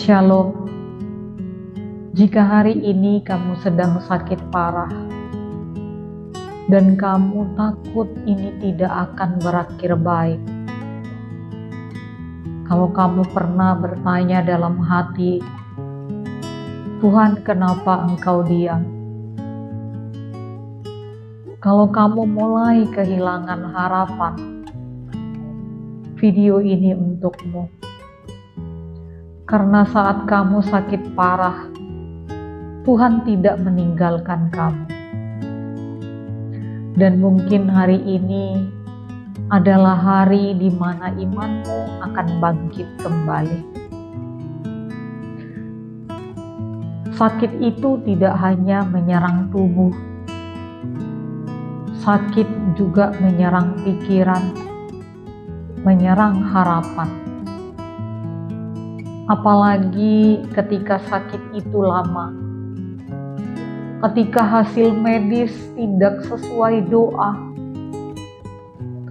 Shalom. Jika hari ini kamu sedang sakit parah dan kamu takut ini tidak akan berakhir baik, kalau kamu pernah bertanya dalam hati, Tuhan, kenapa Engkau diam? Kalau kamu mulai kehilangan harapan, video ini untukmu. Karena saat kamu sakit parah, Tuhan tidak meninggalkan kamu. Dan mungkin hari ini adalah hari di mana imanmu akan bangkit kembali. Sakit itu tidak hanya menyerang tubuh, sakit juga menyerang pikiran, menyerang harapan. Apalagi ketika sakit itu lama, ketika hasil medis tidak sesuai doa,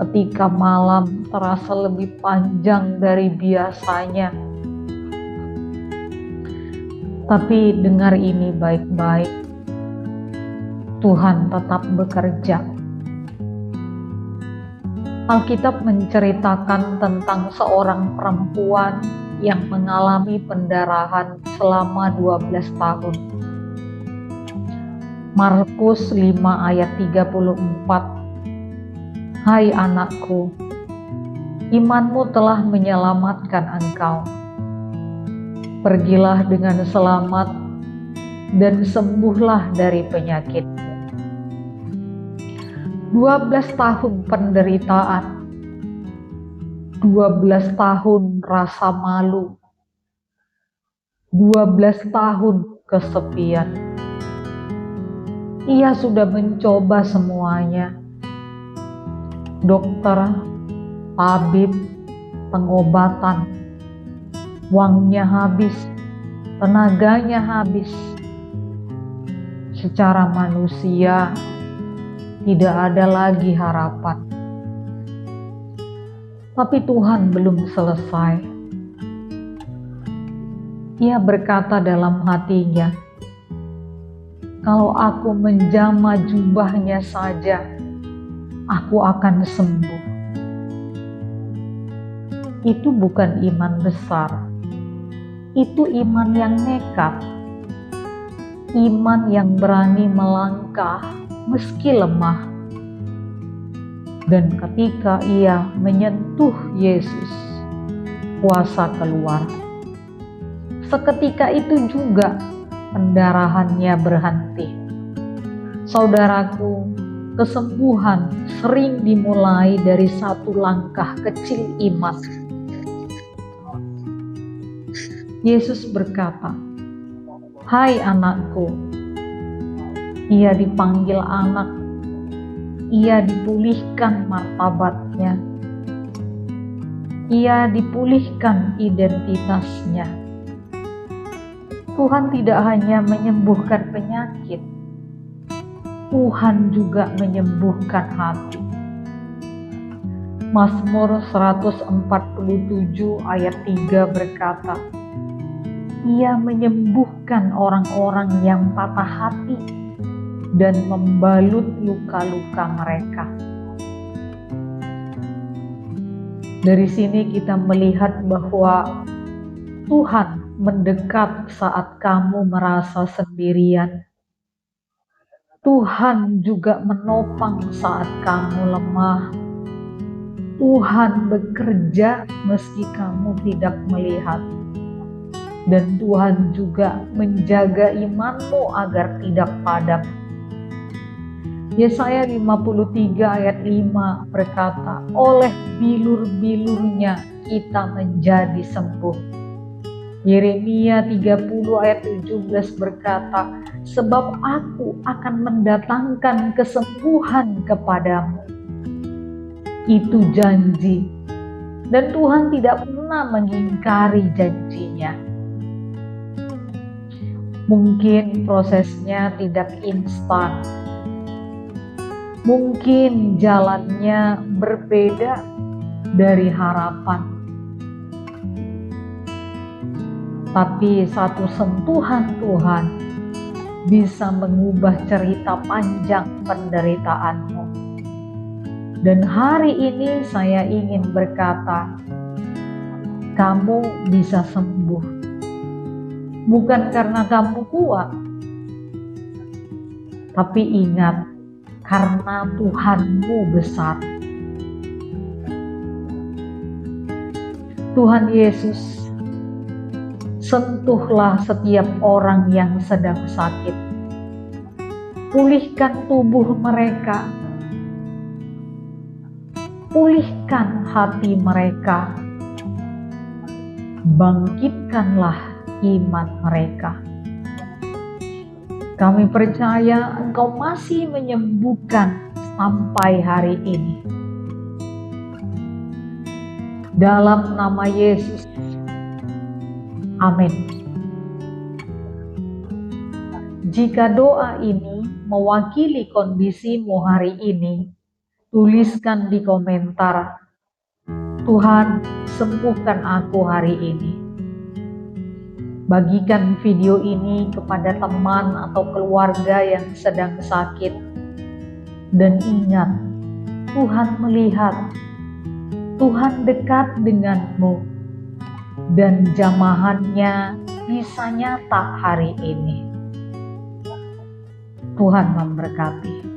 ketika malam terasa lebih panjang dari biasanya. Tapi dengar ini baik-baik, Tuhan tetap bekerja. Alkitab menceritakan tentang seorang perempuan yang mengalami pendarahan selama 12 tahun. Markus 5 ayat 34. Hai anakku, imanmu telah menyelamatkan engkau. Pergilah dengan selamat dan sembuhlah dari penyakitmu. 12 tahun penderitaan, 12 tahun rasa malu, 12 tahun kesepian. Ia sudah mencoba semuanya. Dokter, tabib, pengobatan, uangnya habis, tenaganya habis. Secara manusia, tidak ada lagi harapan. Tapi Tuhan belum selesai. Ia berkata dalam hatinya, kalau aku menjamah jubahnya saja, aku akan sembuh. Itu bukan iman besar. Itu iman yang nekat. Iman yang berani melangkah meski lemah. Dan ketika ia menyentuh Yesus, kuasa keluar. Seketika itu juga pendarahannya berhenti. Saudaraku, kesembuhan sering dimulai dari satu langkah kecil iman. Yesus berkata, hai anakku. Ia dipanggil anak. Ia dipulihkan martabatnya. Ia dipulihkan identitasnya. Tuhan tidak hanya menyembuhkan penyakit, Tuhan juga menyembuhkan hati. Mazmur 147 ayat 3 berkata, Ia menyembuhkan orang-orang yang patah hati dan membalut luka-luka mereka. Dari sini kita melihat bahwa Tuhan mendekat saat kamu merasa sendirian. Tuhan juga menopang saat kamu lemah. Tuhan bekerja meski kamu tidak melihat. Dan Tuhan juga menjaga imanmu agar tidak padam. Yesaya 53 ayat 5 berkata, oleh bilur-bilurnya kita menjadi sembuh. Yeremia 30 ayat 17 berkata, sebab aku akan mendatangkan kesembuhan kepadamu. Itu janji. Dan Tuhan tidak pernah mengingkari janjinya. Mungkin prosesnya tidak instan. Mungkin jalannya berbeda dari harapan. tapi satu sentuhan Tuhan bisa mengubah cerita panjang penderitaanmu. Dan hari ini saya ingin berkata, kamu bisa sembuh. Bukan karena kamu kuat, tapi ingat, karena Tuhanmu besar. Tuhan Yesus, sentuhlah setiap orang yang sedang sakit. Pulihkan tubuh mereka. Pulihkan hati mereka. Bangkitkanlah iman mereka. Kami percaya Engkau masih menyembuhkan sampai hari ini. Dalam nama Yesus. Amin. Jika doa ini mewakili kondisimu hari ini, tuliskan di komentar, Tuhan, sembuhkan aku hari ini. Bagikan video ini kepada teman atau keluarga yang sedang sakit. Dan ingat, Tuhan melihat, Tuhan dekat denganmu, dan jamahannya bisa nyata hari ini. Tuhan memberkati.